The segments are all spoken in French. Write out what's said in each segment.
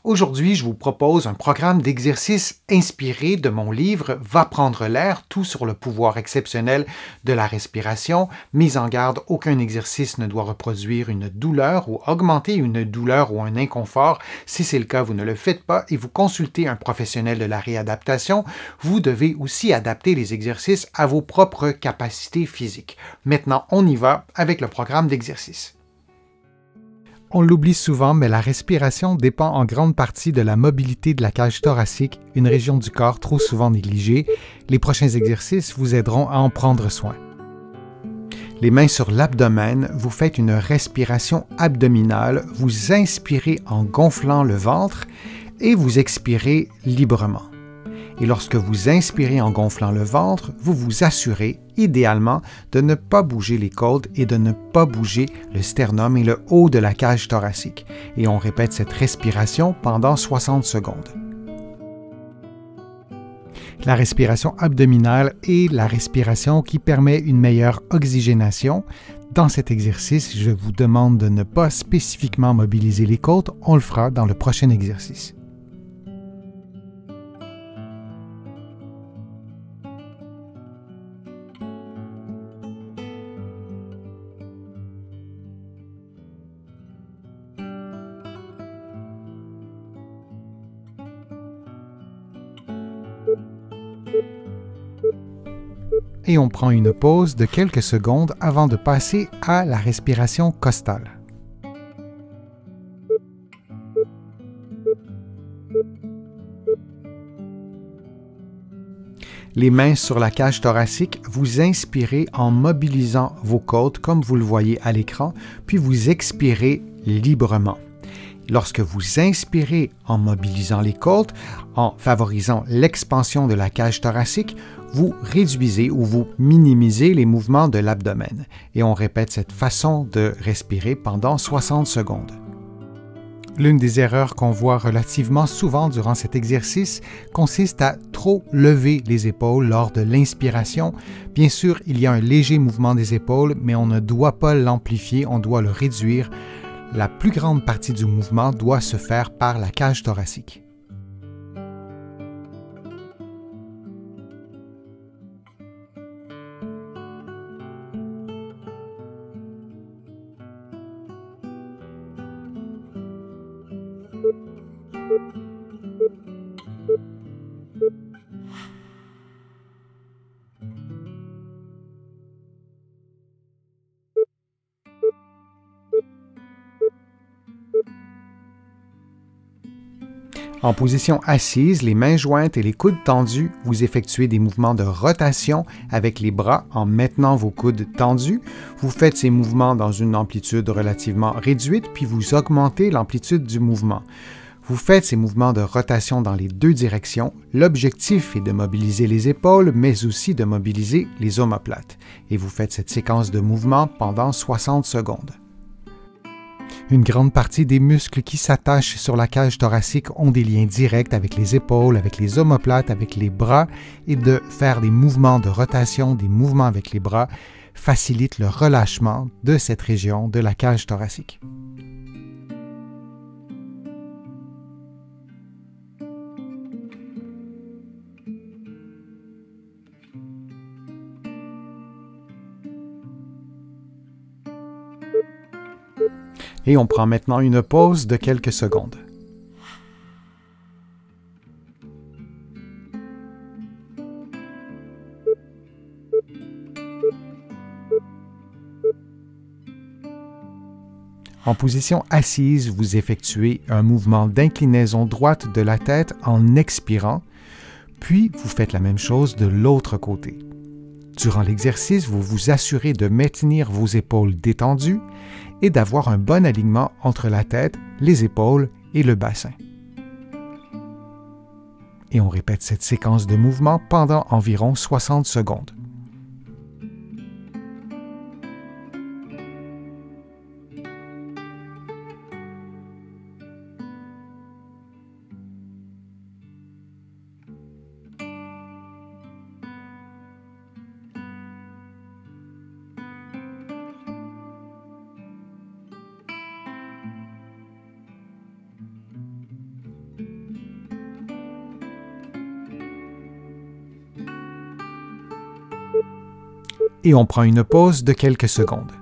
Aujourd'hui, je vous propose un programme d'exercices inspiré de mon livre Va prendre l'air, tout sur le pouvoir exceptionnel de la respiration. Mise en garde, aucun exercice ne doit reproduire une douleur ou augmenter une douleur ou un inconfort. Si c'est le cas, vous ne le faites pas et vous consultez un professionnel de la réadaptation. Vous devez aussi adapter les exercices à vos propres capacités physiques. Maintenant, on y va avec le programme d'exercice. On l'oublie souvent, mais la respiration dépend en grande partie de la mobilité de la cage thoracique, une région du corps trop souvent négligée. Les prochains exercices vous aideront à en prendre soin. Les mains sur l'abdomen, vous faites une respiration abdominale, vous inspirez en gonflant le ventre et vous expirez librement. Et lorsque vous inspirez en gonflant le ventre, vous vous assurez, idéalement, de ne pas bouger les côtes et de ne pas bouger le sternum et le haut de la cage thoracique. Et on répète cette respiration pendant 60 secondes. La respiration abdominale est la respiration qui permet une meilleure oxygénation. Dans cet exercice, je vous demande de ne pas spécifiquement mobiliser les côtes. On le fera dans le prochain exercice. Et on prend une pause de quelques secondes avant de passer à la respiration costale. Les mains sur la cage thoracique, vous inspirez en mobilisant vos côtes comme vous le voyez à l'écran, puis vous expirez librement. Lorsque vous inspirez en mobilisant les côtes, en favorisant l'expansion de la cage thoracique, vous réduisez ou vous minimisez les mouvements de l'abdomen. Et on répète cette façon de respirer pendant 60 secondes. L'une des erreurs qu'on voit relativement souvent durant cet exercice consiste à trop lever les épaules lors de l'inspiration. Bien sûr, il y a un léger mouvement des épaules, mais on ne doit pas l'amplifier, on doit le réduire. La plus grande partie du mouvement doit se faire par la cage thoracique. En position assise, les mains jointes et les coudes tendus, vous effectuez des mouvements de rotation avec les bras en maintenant vos coudes tendus. Vous faites ces mouvements dans une amplitude relativement réduite, puis vous augmentez l'amplitude du mouvement. Vous faites ces mouvements de rotation dans les deux directions. L'objectif est de mobiliser les épaules, mais aussi de mobiliser les omoplates. Et vous faites cette séquence de mouvements pendant 60 secondes. Une grande partie des muscles qui s'attachent sur la cage thoracique ont des liens directs avec les épaules, avec les omoplates, avec les bras, et de faire des mouvements de rotation, des mouvements avec les bras, facilite le relâchement de cette région de la cage thoracique. Et on prend maintenant une pause de quelques secondes. En position assise, vous effectuez un mouvement d'inclinaison droite de la tête en expirant, puis vous faites la même chose de l'autre côté. Durant l'exercice, vous vous assurez de maintenir vos épaules détendues et d'avoir un bon alignement entre la tête, les épaules et le bassin. Et on répète cette séquence de mouvements pendant environ 60 secondes. Et on prend une pause de quelques secondes.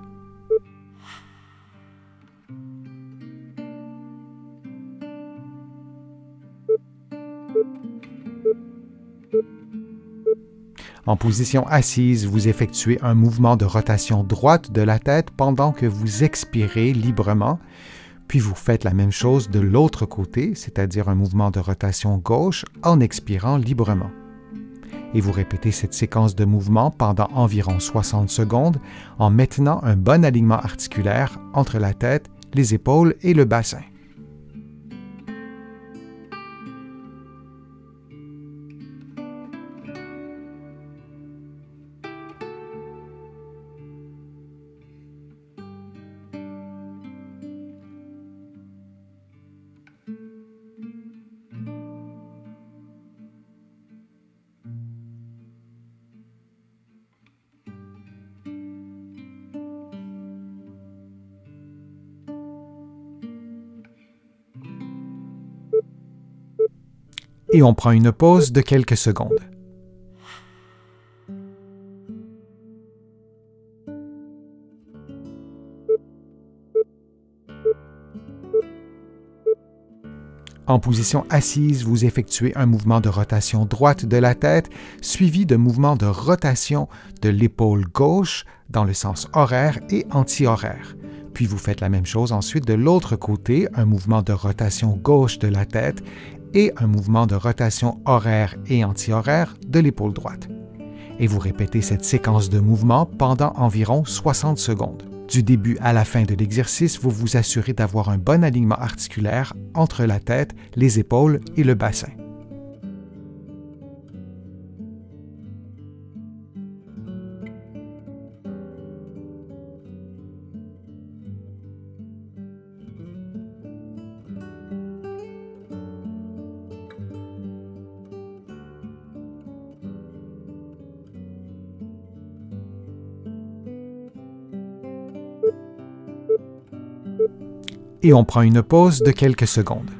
En position assise, vous effectuez un mouvement de rotation droite de la tête pendant que vous expirez librement, puis vous faites la même chose de l'autre côté, c'est-à-dire un mouvement de rotation gauche en expirant librement. Et vous répétez cette séquence de mouvements pendant environ 60 secondes en maintenant un bon alignement articulaire entre la tête, les épaules et le bassin. Et on prend une pause de quelques secondes. En position assise, vous effectuez un mouvement de rotation droite de la tête, suivi de mouvements de rotation de l'épaule gauche dans le sens horaire et anti-horaire. Puis vous faites la même chose ensuite de l'autre côté, un mouvement de rotation gauche de la tête et un mouvement de rotation horaire et anti-horaire de l'épaule droite. Et vous répétez cette séquence de mouvements pendant environ 60 secondes. Du début à la fin de l'exercice, vous vous assurez d'avoir un bon alignement articulaire entre la tête, les épaules et le bassin. Et on prend une pause de quelques secondes.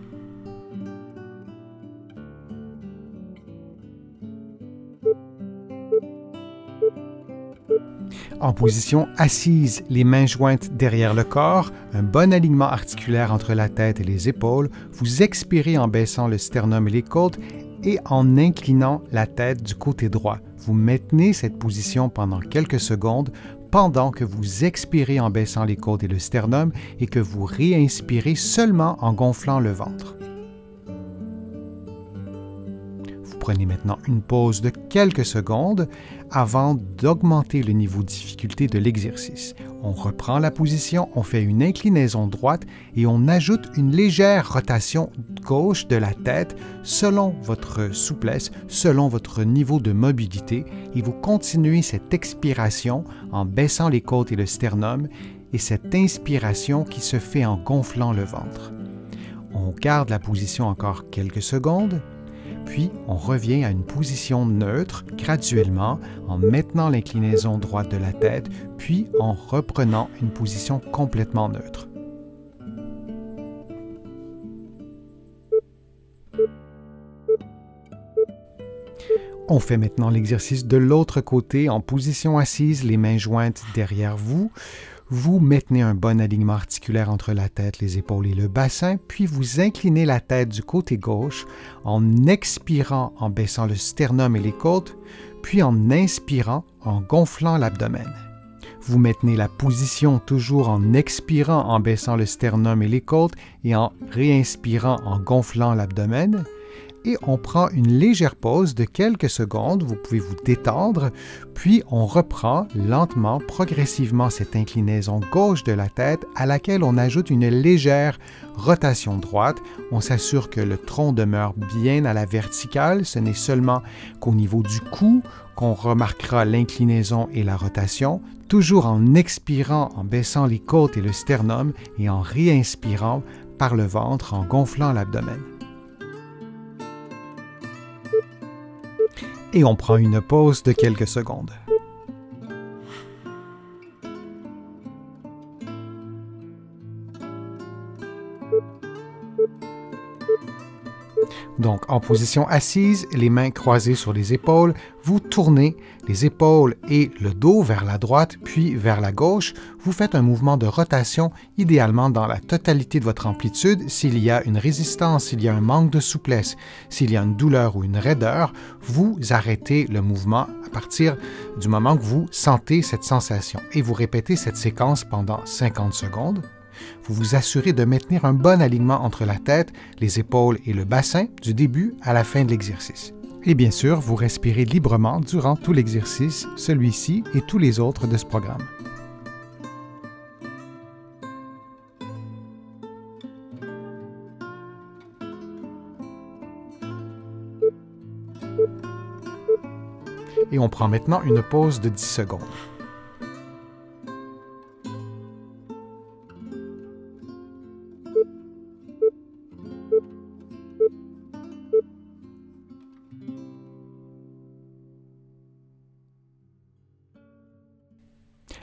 En position assise, les mains jointes derrière le corps, un bon alignement articulaire entre la tête et les épaules, vous expirez en baissant le sternum et les côtes et en inclinant la tête du côté droit. Vous maintenez cette position pendant quelques secondes pendant que vous expirez en baissant les côtes et le sternum et que vous réinspirez seulement en gonflant le ventre. Vous prenez maintenant une pause de quelques secondes avant d'augmenter le niveau de difficulté de l'exercice. On reprend la position, on fait une inclinaison droite et on ajoute une légère rotation gauche de la tête selon votre souplesse, selon votre niveau de mobilité et vous continuez cette expiration en baissant les côtes et le sternum et cette inspiration qui se fait en gonflant le ventre. On garde la position encore quelques secondes. Puis, on revient à une position neutre graduellement en maintenant l'inclinaison droite de la tête, puis en reprenant une position complètement neutre. On fait maintenant l'exercice de l'autre côté en position assise, les mains jointes derrière vous. Vous maintenez un bon alignement articulaire entre la tête, les épaules et le bassin, puis vous inclinez la tête du côté gauche en expirant en baissant le sternum et les côtes, puis en inspirant en gonflant l'abdomen. Vous maintenez la position toujours en expirant en baissant le sternum et les côtes et en réinspirant en gonflant l'abdomen. Et on prend une légère pause de quelques secondes, vous pouvez vous détendre, puis on reprend lentement, progressivement cette inclinaison gauche de la tête à laquelle on ajoute une légère rotation droite. On s'assure que le tronc demeure bien à la verticale, ce n'est seulement qu'au niveau du cou qu'on remarquera l'inclinaison et la rotation, toujours en expirant en baissant les côtes et le sternum et en réinspirant par le ventre en gonflant l'abdomen. Et on prend une pause de quelques secondes. Donc, en position assise, les mains croisées sur les épaules, vous tournez les épaules et le dos vers la droite puis vers la gauche. Vous faites un mouvement de rotation, idéalement dans la totalité de votre amplitude. S'il y a une résistance, s'il y a un manque de souplesse, s'il y a une douleur ou une raideur, vous arrêtez le mouvement à partir du moment que vous sentez cette sensation. Et vous répétez cette séquence pendant 50 secondes. Vous vous assurez de maintenir un bon alignement entre la tête, les épaules et le bassin du début à la fin de l'exercice. Et bien sûr, vous respirez librement durant tout l'exercice, celui-ci et tous les autres de ce programme. Et on prend maintenant une pause de 10 secondes.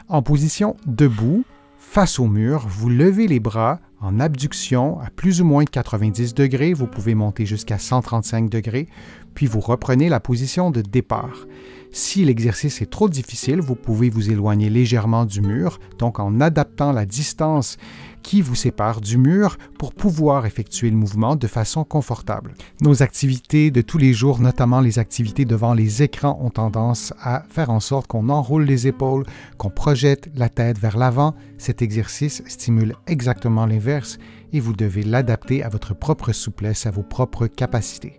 En position debout, face au mur, vous levez les bras en abduction à plus ou moins 90 degrés. Vous pouvez monter jusqu'à 135 degrés, puis vous reprenez la position de départ. Si l'exercice est trop difficile, vous pouvez vous éloigner légèrement du mur, donc en adaptant la distance qui vous sépare du mur pour pouvoir effectuer le mouvement de façon confortable. Nos activités de tous les jours, notamment les activités devant les écrans, ont tendance à faire en sorte qu'on enroule les épaules, qu'on projette la tête vers l'avant. Cet exercice stimule exactement l'inverse et vous devez l'adapter à votre propre souplesse, à vos propres capacités.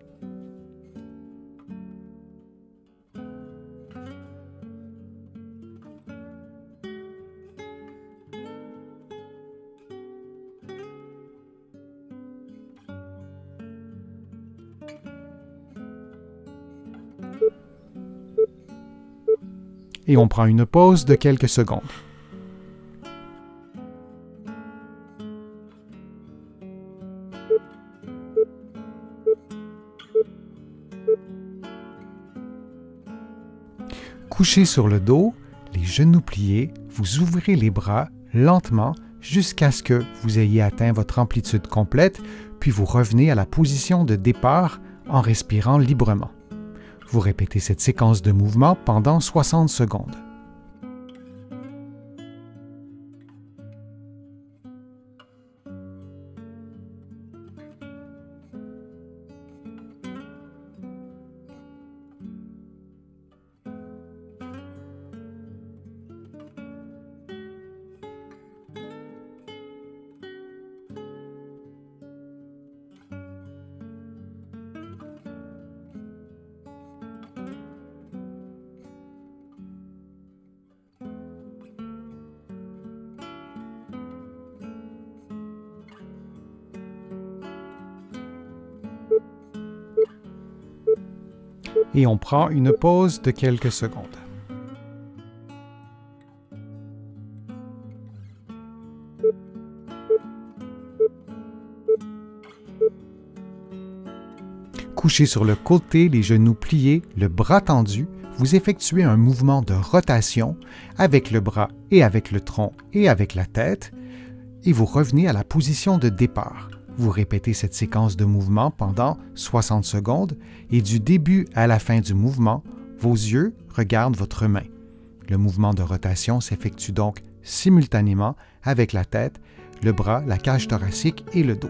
Et on prend une pause de quelques secondes. Couché sur le dos, les genoux pliés, vous ouvrez les bras lentement jusqu'à ce que vous ayez atteint votre amplitude complète, puis vous revenez à la position de départ en respirant librement. Vous répétez cette séquence de mouvement pendant 60 secondes. Et on prend une pause de quelques secondes. Couché sur le côté, les genoux pliés, le bras tendu, vous effectuez un mouvement de rotation avec le bras et avec le tronc et avec la tête, et vous revenez à la position de départ. Vous répétez cette séquence de mouvement pendant 60 secondes et du début à la fin du mouvement, vos yeux regardent votre main. Le mouvement de rotation s'effectue donc simultanément avec la tête, le bras, la cage thoracique et le dos.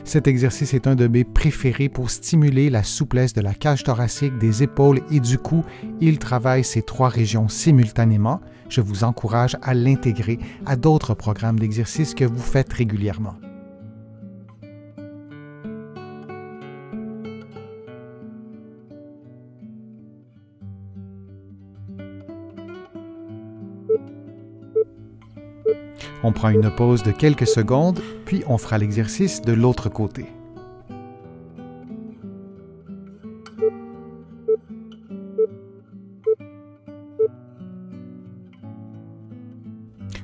Cet exercice est un de mes préférés pour stimuler la souplesse de la cage thoracique, des épaules et du cou. Il travaille ces trois régions simultanément. Je vous encourage à l'intégrer à d'autres programmes d'exercice que vous faites régulièrement. On prend une pause de quelques secondes, puis on fera l'exercice de l'autre côté.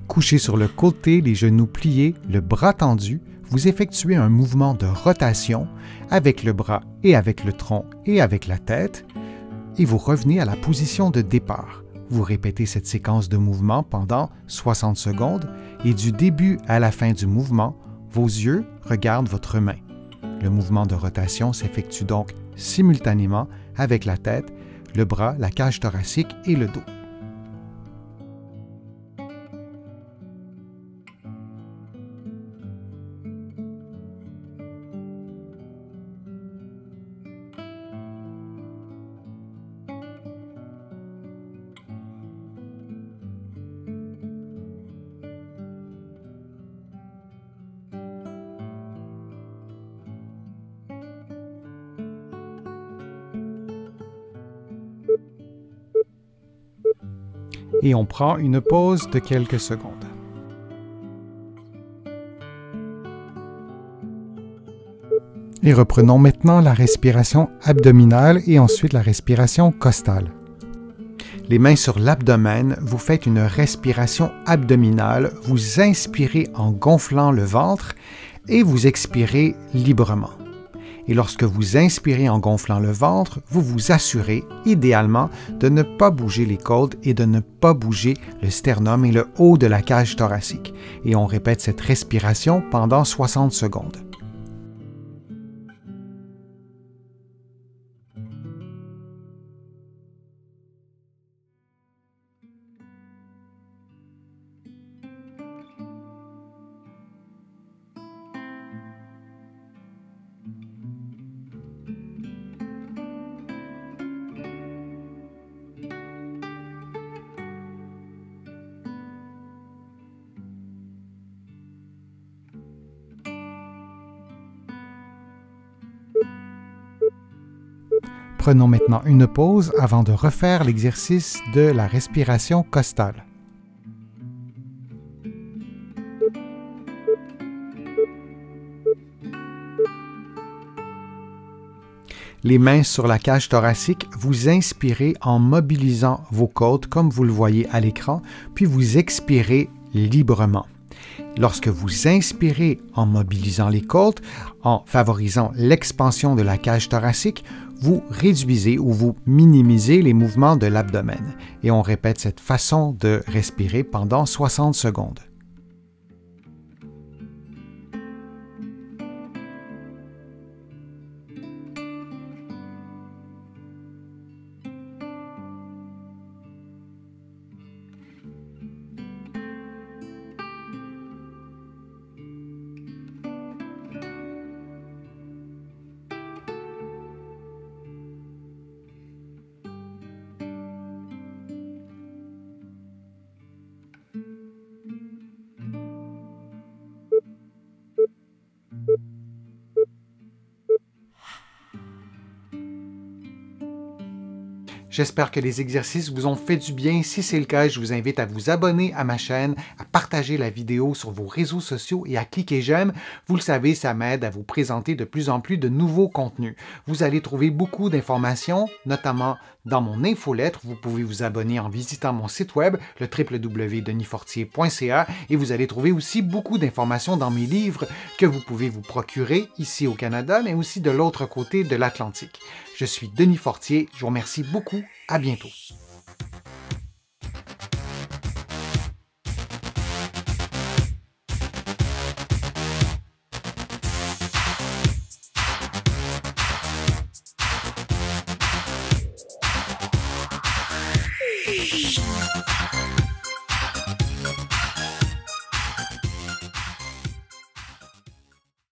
Couché sur le côté, les genoux pliés, le bras tendu, vous effectuez un mouvement de rotation avec le bras et avec le tronc et avec la tête, et vous revenez à la position de départ. Vous répétez cette séquence de mouvement pendant 60 secondes et du début à la fin du mouvement, Vos yeux regardent votre main. Le mouvement de rotation s'effectue donc simultanément avec la tête, le bras, la cage thoracique et le dos. Et on prend une pause de quelques secondes. Et reprenons maintenant la respiration abdominale et ensuite la respiration costale. Les mains sur l'abdomen, vous faites une respiration abdominale, vous inspirez en gonflant le ventre et vous expirez librement. Et lorsque vous inspirez en gonflant le ventre, vous vous assurez, idéalement, de ne pas bouger les côtes et de ne pas bouger le sternum et le haut de la cage thoracique. Et on répète cette respiration pendant 60 secondes. Prenons maintenant une pause avant de refaire l'exercice de la respiration costale. Les mains sur la cage thoracique, vous inspirez en mobilisant vos côtes comme vous le voyez à l'écran, puis vous expirez librement. Lorsque vous inspirez en mobilisant les côtes, en favorisant l'expansion de la cage thoracique, vous réduisez ou vous minimisez les mouvements de l'abdomen. Et on répète cette façon de respirer pendant 60 secondes. J'espère que les exercices vous ont fait du bien. Si c'est le cas, je vous invite à vous abonner à ma chaîne, à partager la vidéo sur vos réseaux sociaux et à cliquer j'aime. Vous le savez, ça m'aide à vous présenter de plus en plus de nouveaux contenus. Vous allez trouver beaucoup d'informations, notamment dans mon infolettre. Vous pouvez vous abonner en visitant mon site web, le www.denisfortier.ca, et vous allez trouver aussi beaucoup d'informations dans mes livres que vous pouvez vous procurer ici au Canada, mais aussi de l'autre côté de l'Atlantique. Je suis Denis Fortier, je vous remercie beaucoup, à bientôt.